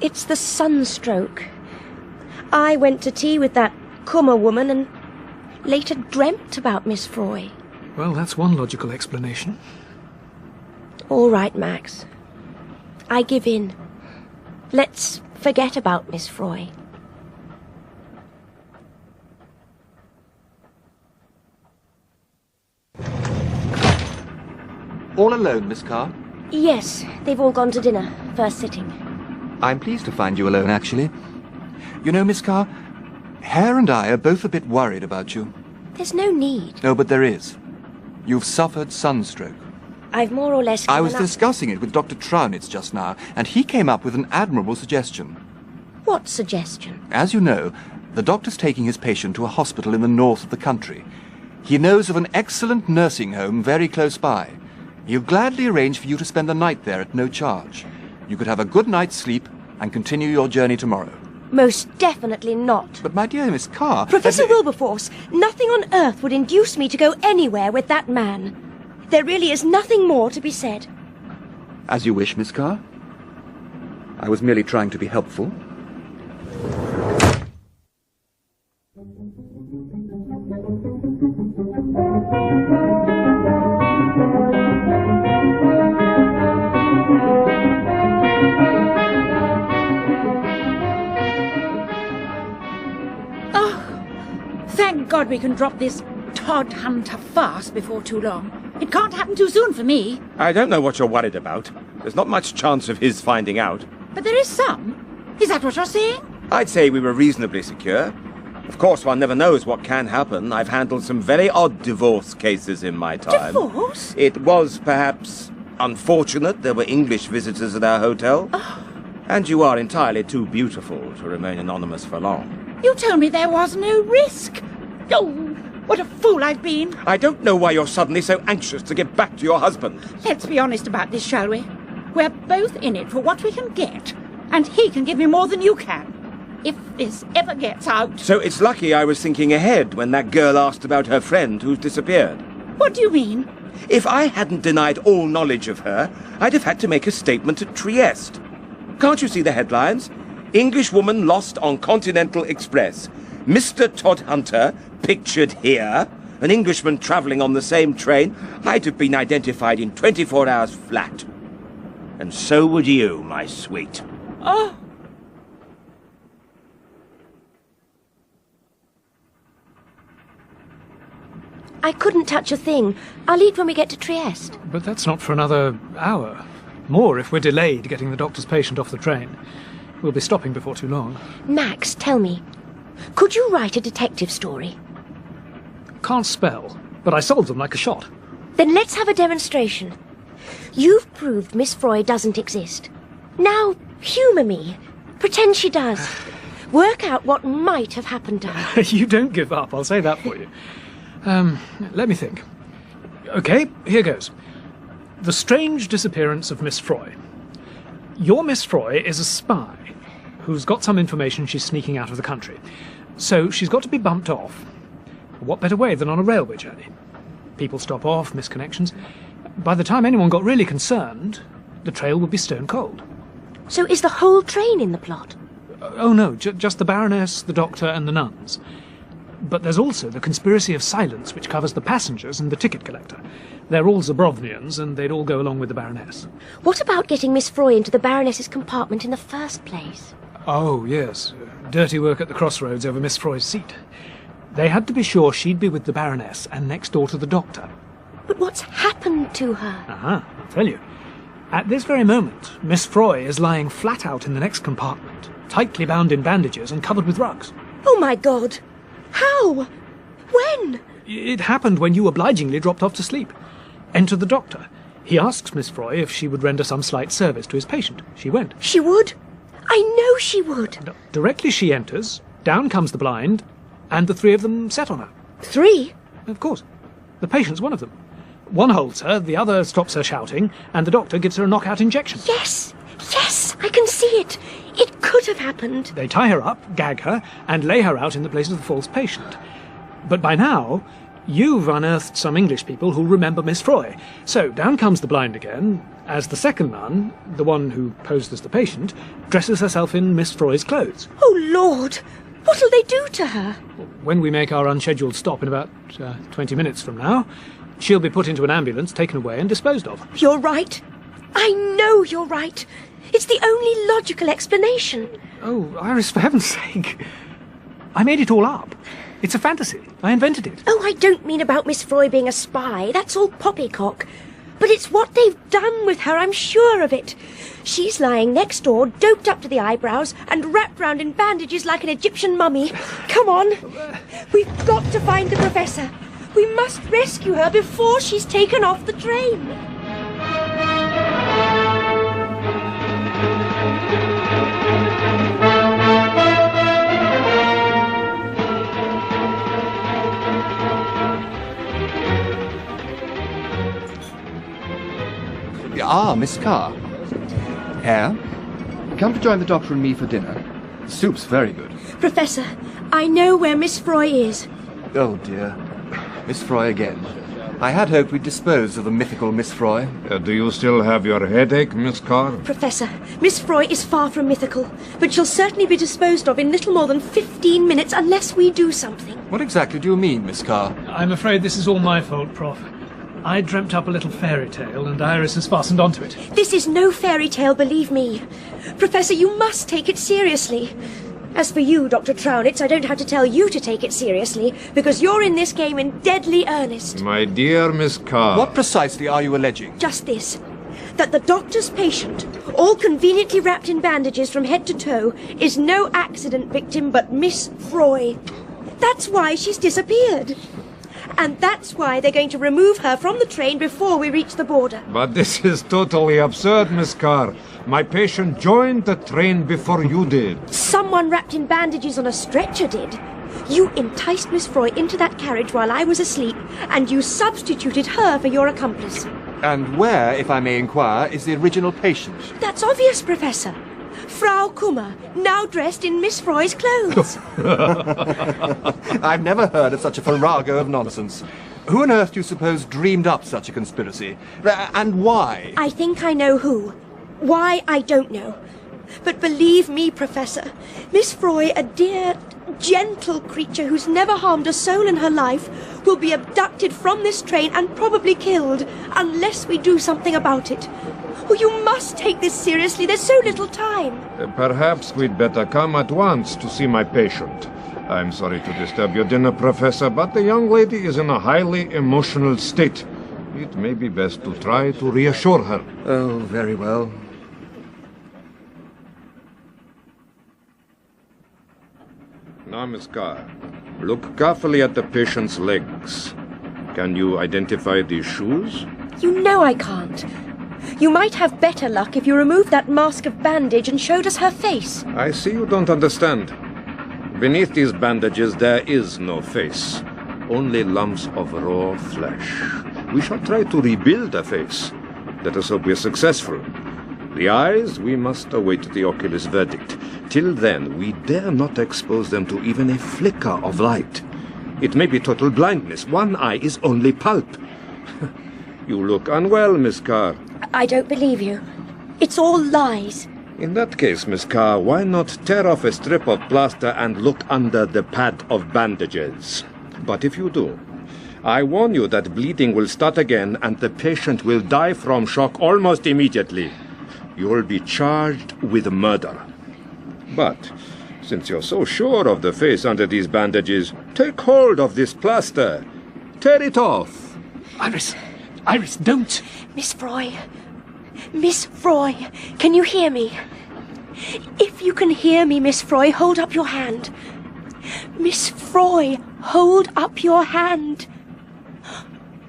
It's the sunstroke. I went to tea with that Kummer woman and later dreamt about Miss Froy. Well, that's one logical explanation. All right, Max. I give in. Let's forget about Miss Froy. All alone, Miss Carr? Yes, they've all gone to dinner. First sitting. I'm pleased to find you alone, actually. You know, Miss Carr, Hare and I are both a bit worried about you. There's no need. No, but there is. You've suffered sunstroke. I've more or less... I was discussing it with Dr. Traunitz just now, and he came up with an admirable suggestion. What suggestion? As you know, the doctor's taking his patient to a hospital in the north of the country. He knows of an excellent nursing home very close by. He'll gladly arrange for you to spend the night there at no charge. You could have a good night's sleep and continue your journey tomorrow. Most definitely not. But my dear Miss Carr... Professor Wilberforce, nothing on earth would induce me to go anywhere with that man. There really is nothing more to be said. As you wish, Miss Carr. I was merely trying to be helpful. Thank God we can drop this Todhunter farce before too long. It can't happen too soon for me. I don't know what you're worried about. There's not much chance of his finding out. But there is some. Is that what you're saying? I'd say we were reasonably secure. Of course, one never knows what can happen. I've handled some very odd divorce cases in my time. Divorce? It was perhaps unfortunate there were English visitors at our hotel. Oh. And you are entirely too beautiful to remain anonymous for long. You told me there was no risk. Oh, what a fool I've been. I don't know why you're suddenly so anxious to get back to your husband. Let's be honest about this, shall we? We're both in it for what we can get, and he can give me more than you can. If this ever gets out... So it's lucky I was thinking ahead when that girl asked about her friend who's disappeared. What do you mean? If I hadn't denied all knowledge of her, I'd have had to make a statement at Trieste. Can't you see the headlines? English woman lost on Continental Express. Mr. Todhunter pictured here. An Englishman travelling on the same train. I'd have been identified in 24 hours flat. And so would you, my sweet. Oh... I couldn't touch a thing. I'll eat when we get to Trieste. But that's not for another hour. More if we're delayed getting the doctor's patient off the train. We'll be stopping before too long. Max, tell me, could you write a detective story? Can't spell, but I solved them like a shot. Then let's have a demonstration. You've proved Miss Froy doesn't exist. Now, humour me. Pretend she does. Work out what might have happened to her. You don't give up, I'll say that for you. Let me think. OK, here goes. The strange disappearance of Miss Froy. Your Miss Froy is a spy who's got some information she's sneaking out of the country. So she's got to be bumped off. What better way than on a railway journey? People stop off, miss connections. By the time anyone got really concerned, the trail would be stone cold. So is the whole train in the plot? Oh no, just the Baroness, the Doctor and the nuns. But there's also the conspiracy of silence, which covers the passengers and the ticket collector. They're all Zabrovnians, and they'd all go along with the Baroness. What about getting Miss Froy into the Baroness's compartment in the first place? Oh, yes. Dirty work at the crossroads over Miss Froy's seat. They had to be sure she'd be with the Baroness and next door to the Doctor. But what's happened to her? I'll tell you. At this very moment, Miss Froy is lying flat out in the next compartment, tightly bound in bandages and covered with rugs. Oh, my God! How? When? It happened when you obligingly dropped off to sleep. Enter the Doctor. He asks Miss Froy if she would render some slight service to his patient. She went. She would? I know she would. Directly she enters, down comes the blind, and the three of them set on her. 3? Of course. The patient's one of them. One holds her, the other stops her shouting, and the Doctor gives her a knockout injection. Yes! Yes! I can see it! It could have happened. They tie her up, gag her, and lay her out in the place of the false patient. But by now, you've unearthed some English people who'll remember Miss Froy. So down comes the blind again, as the second nun, the one who posed as the patient, dresses herself in Miss Froy's clothes. Oh, Lord! What'll they do to her? When we make our unscheduled stop in about 20 minutes from now, she'll be put into an ambulance, taken away and disposed of. You're right. I know you're right. It's the only logical explanation. Oh, Iris, for heaven's sake. I made it all up. It's a fantasy. I invented it. Oh, I don't mean about Miss Froy being a spy. That's all poppycock. But it's what they've done with her, I'm sure of it. She's lying next door, doped up to the eyebrows, and wrapped round in bandages like an Egyptian mummy. Come on. We've got to find the Professor. We must rescue her before she's taken off the train. Ah, Miss Carr. Hare? Come to join the Doctor and me for dinner. The soup's very good. Professor, I know where Miss Froy is. Oh, dear. Miss Froy again. I had hoped we'd disposed of the mythical Miss Froy. Do you still have your headache, Miss Carr? Professor, Miss Froy is far from mythical, but she'll certainly be disposed of in little more than 15 minutes unless we do something. What exactly do you mean, Miss Carr? I'm afraid this is all my fault, Prof. I dreamt up a little fairy tale, and Iris has fastened onto it. This is no fairy tale, believe me. Professor, you must take it seriously. As for you, Dr. Traunitz, I don't have to tell you to take it seriously, because you're in this game in deadly earnest. My dear Miss Carr. What precisely are you alleging? Just this. that the doctor's patient, all conveniently wrapped in bandages from head to toe, is no accident victim but Miss Froy. That's why she's disappeared. And that's why they're going to remove her from the train before we reach the border. But this is totally absurd, Miss Carr. My patient joined the train before you did. Someone wrapped in bandages on a stretcher did. You enticed Miss Froy into that carriage while I was asleep, and you substituted her for your accomplice. And where, if I may inquire, is the original patient? That's obvious, Professor. Frau Kummer, now dressed in Miss Froy's clothes. I've never heard of such a farrago of nonsense. Who on earth do you suppose dreamed up such a conspiracy? And why? I think I know who. Why, I don't know. But believe me, Professor, Miss Froy, a dear, gentle creature who's never harmed a soul in her life, will be abducted from this train and probably killed, unless we do something about it. Oh, you must take this seriously. There's so little time. Perhaps we'd better come at once to see my patient. I'm sorry to disturb your dinner, Professor, but the young lady is in a highly emotional state. It may be best to try to reassure her. Oh, very well. Now, Miss Carr, look carefully at the patient's legs. Can you identify these shoes? You know I can't. You might have better luck if you removed that mask of bandage and showed us her face. I see you don't understand. Beneath these bandages there is no face, only lumps of raw flesh. We shall try to rebuild a face. Let us hope we're successful. The eyes, we must await the oculist verdict. Till then, we dare not expose them to even a flicker of light. It may be total blindness. One eye is only pulp. You look unwell, Miss Carr. I don't believe you. It's all lies. In that case, Miss Carr, why not tear off a strip of plaster and look under the pad of bandages? But if you do, I warn you that bleeding will start again and the patient will die from shock almost immediately. You will be charged with murder. But, since you're so sure of the face under these bandages, take hold of this plaster. Tear it off. Iris, don't. Miss Froy. Miss Froy, can you hear me? If you can hear me, Miss Froy, hold up your hand. Miss Froy, hold up your hand.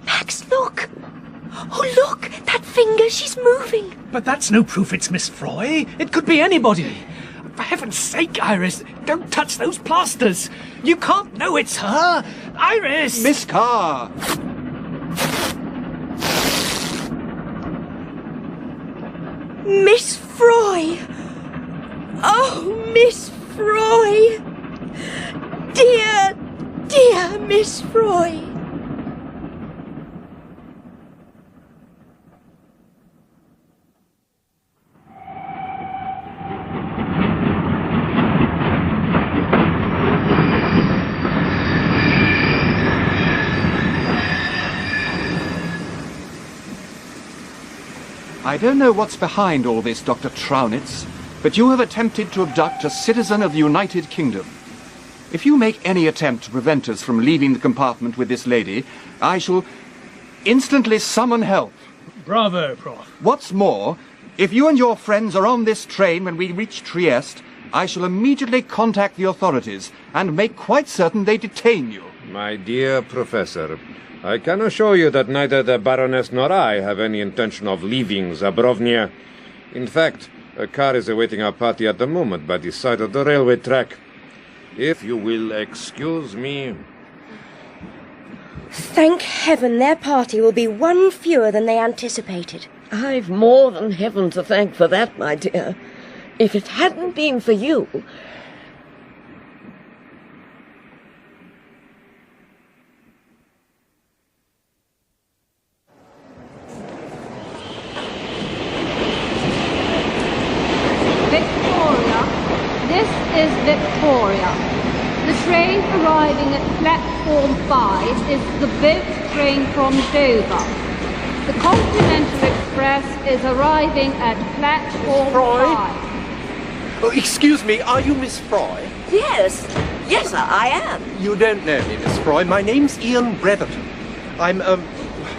Max, look. Oh, look, that finger, she's moving. But that's no proof it's Miss Froy. It could be anybody. For heaven's sake, Iris, don't touch those plasters. You can't know it's her. Iris! Miss Carr! Miss Froy! Oh, Miss Froy! Dear, dear Miss Froy! I don't know what's behind all this, Dr. Traunitz, but you have attempted to abduct a citizen of the United Kingdom. If you make any attempt to prevent us from leaving the compartment with this lady, I shall instantly summon help. Bravo, Prof. What's more, if you and your friends are on this train when we reach Trieste, I shall immediately contact the authorities and make quite certain they detain you. My dear Professor, I can assure you that neither the Baroness nor I have any intention of leaving Zabrovnia. In fact, a car is awaiting our party at the moment by the side of the railway track. If you will excuse me... Thank heaven their party will be one fewer than they anticipated. I've more than heaven to thank for that, my dear. If it hadn't been for you... This is Victoria. The train arriving at platform 5 is the boat train from Dover. The Continental Express is arriving at platform 5. Oh, excuse me, are you Miss Froy? Yes, I am. You don't know me, Miss Froy. My name's Ian Bretherton. I'm,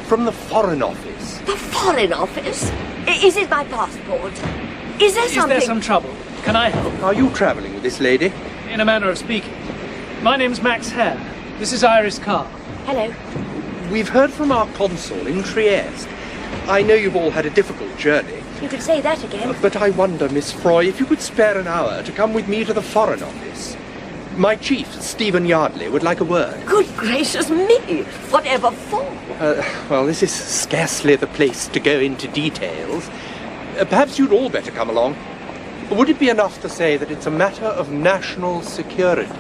from the Foreign Office. The Foreign Office? Is it my passport? Is there something... Is there some trouble? Can I help? Are you travelling with this lady? In a manner of speaking. My name's Max Hare. This is Iris Carr. Hello. We've heard from our consul in Trieste. I know you've all had a difficult journey. You could say that again. But I wonder, Miss Froy, if you could spare an hour to come with me to the Foreign Office. My chief, Stephen Yardley, would like a word. Good gracious me! Whatever for? Well, this is scarcely the place to go into details. Perhaps you'd all better come along. Would it be enough to say that it's a matter of national security?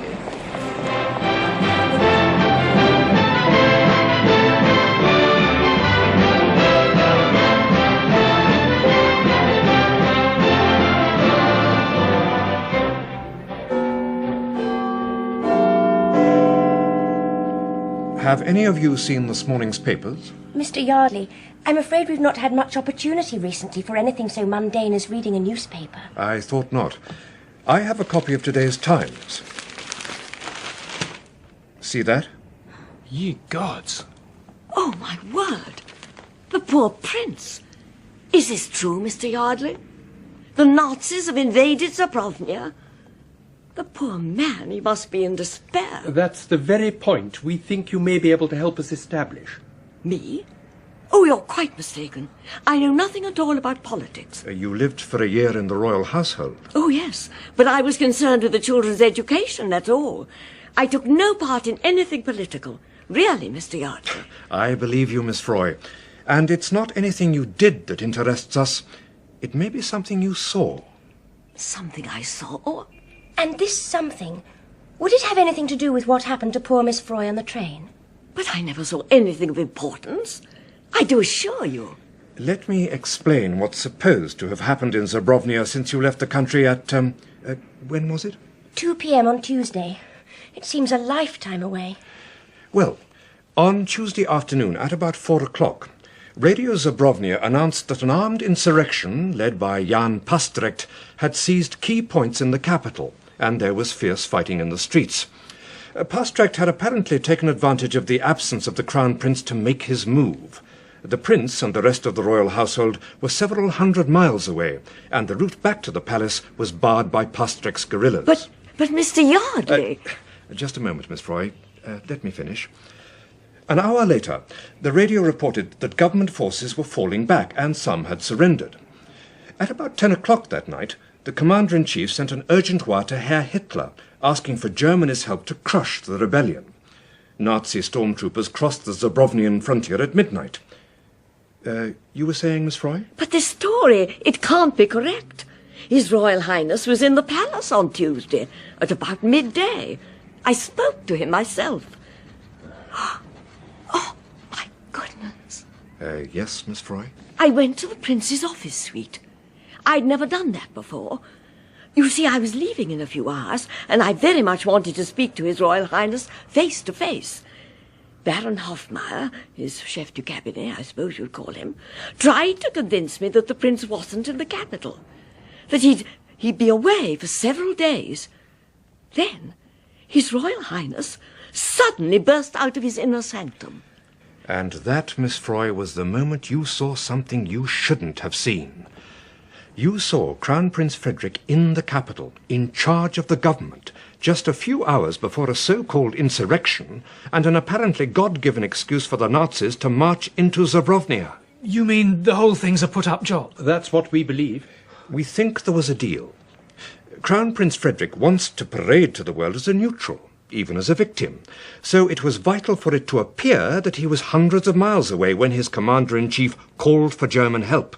Have any of you seen this morning's papers? Mr. Yardley, I'm afraid we've not had much opportunity recently for anything so mundane as reading a newspaper. I thought not. I have a copy of today's Times. See that? Ye gods. Oh, my word. The poor prince. Is this true, Mr. Yardley? The Nazis have invaded Zabrovnia. The poor man, he must be in despair. That's the very point we think you may be able to help us establish. Me? Oh, you're quite mistaken. I know nothing at all about politics. You lived for a year in the royal household. Oh, yes, but I was concerned with the children's education, that's all. I took no part in anything political. Really, Mr. Yardley. I believe you, Miss Froy. And it's not anything you did that interests us. It may be something you saw. Something I saw? And this something, would it have anything to do with what happened to poor Miss Froy on the train? But I never saw anything of importance. I do assure you. Let me explain what's supposed to have happened in Zabrovnia since you left the country at, when was it? 2 p.m. on Tuesday. It seems a lifetime away. Well, on Tuesday afternoon at about 4 o'clock, Radio Zabrovnia announced that an armed insurrection led by Jan Pastrecht had seized key points in the capital, and there was fierce fighting in the streets. Pastrecht had apparently taken advantage of the absence of the Crown Prince to make his move. The Prince and the rest of the royal household were several hundred miles away, and the route back to the palace was barred by Pastrecht's guerrillas. But Mr. Yardley... Just a moment, Miss Froy. Let me finish. An hour later, the radio reported that government forces were falling back, and some had surrendered. At about 10 o'clock that night, the Commander-in-Chief sent an urgent wire to Herr Hitler, asking for Germany's help to crush the rebellion. Nazi stormtroopers crossed the Zabrovnian frontier at midnight. You were saying, Miss Froy? But this story, it can't be correct. His Royal Highness was in the palace on Tuesday at about midday. I spoke to him myself. Oh, my goodness. Yes, Miss Froy? I went to the Prince's office suite. I'd never done that before. You see, I was leaving in a few hours, and I very much wanted to speak to His Royal Highness face to face. Baron Hoffmeir, his chef du cabinet, I suppose you'd call him, tried to convince me that the Prince wasn't in the capital, that he'd be away for several days. Then His Royal Highness suddenly burst out of his inner sanctum. And that, Miss Froy, was the moment you saw something you shouldn't have seen. You saw Crown Prince Frederick in the capital, in charge of the government, just a few hours before a so-called insurrection and an apparently God-given excuse for the Nazis to march into Zabrovnia. You mean the whole thing's a put-up job? That's what we believe. We think there was a deal. Crown Prince Frederick wants to parade to the world as a neutral, even as a victim, so it was vital for it to appear that he was hundreds of miles away when his commander-in-chief called for German help.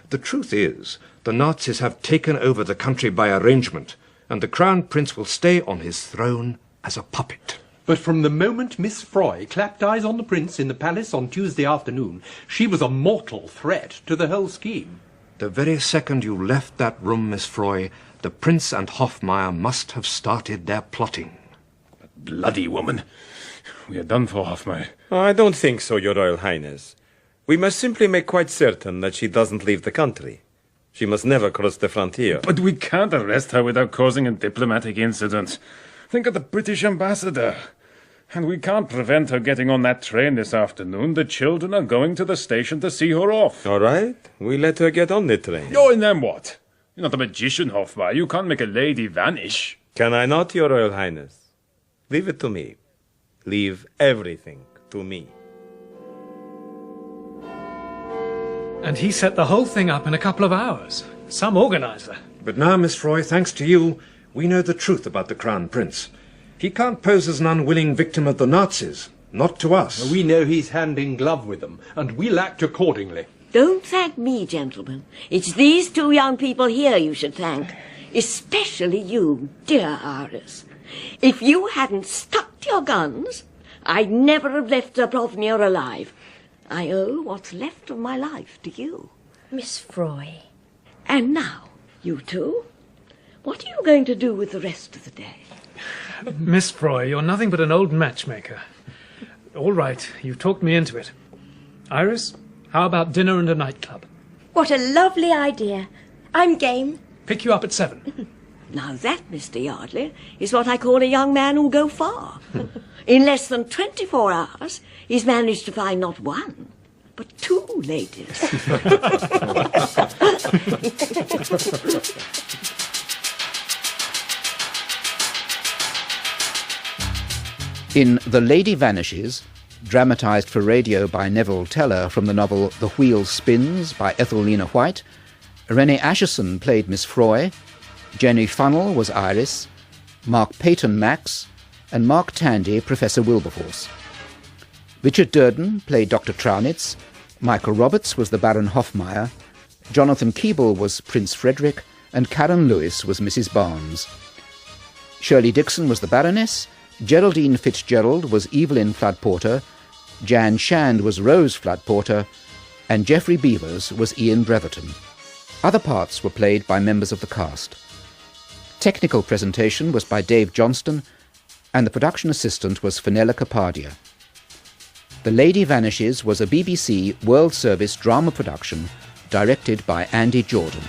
The truth is, the Nazis have taken over the country by arrangement, and the Crown Prince will stay on his throne as a puppet. But from the moment Miss Froy clapped eyes on the Prince in the palace on Tuesday afternoon, she was a mortal threat to the whole scheme. The very second you left that room, Miss Froy, the Prince and Hoffmeir must have started their plotting. Bloody woman. We are done for, Hoffmeir. I don't think so, Your Royal Highness. We must simply make quite certain that she doesn't leave the country. She must never cross the frontier. But we can't arrest her without causing a diplomatic incident. Think of the British ambassador. And we can't prevent her getting on that train this afternoon. The children are going to the station to see her off. All right, we let her get on the train. Oh, and then what? You're not a magician, Hoffmeir. You can't make a lady vanish. Can I not, Your Royal Highness? Leave it to me. Leave everything to me. And he set the whole thing up in a couple of hours. Some organizer. But now, Miss Froy, thanks to you, we know the truth about the Crown Prince. He can't pose as an unwilling victim of the Nazis. Not to us. We know he's hand in glove with them, and we'll act accordingly. Don't thank me, gentlemen. It's these two young people here you should thank. Especially you, dear Iris. If you hadn't stuck to your guns, I'd never have left Sir Hoffmeir alive. I owe what's left of my life to you. Miss Froy. And now, you two, what are you going to do with the rest of the day? Miss Froy, you're nothing but an old matchmaker. All right, you've talked me into it. Iris, how about dinner and a nightclub? What a lovely idea. I'm game. Pick you up at 7. Now that, Mr. Yardley, is what I call a young man who'll go far. In less than 24 hours, he's managed to find not one, but 2 ladies. In The Lady Vanishes, dramatised for radio by Neville Teller from the novel The Wheel Spins by Ethel Lina White, Renee Asherson played Miss Froy, Jenny Funnell was Iris, Mark Payton Max, and Mark Tandy Professor Wilberforce. Richard Durden played Dr. Traunitz, Michael Roberts was the Baron Hoffmeir, Jonathan Keeble was Prince Frederick, and Karen Lewis was Mrs. Barnes. Shirley Dixon was the Baroness, Geraldine Fitzgerald was Evelyn Flood-Porter, Jan Shand was Rose Flood-Porter, and Geoffrey Beevers was Ian Bretherton. Other parts were played by members of the cast. Technical presentation was by Dave Johnston, and the production assistant was Fenella Capadia. The Lady Vanishes was a BBC World Service drama production directed by Andy Jordan.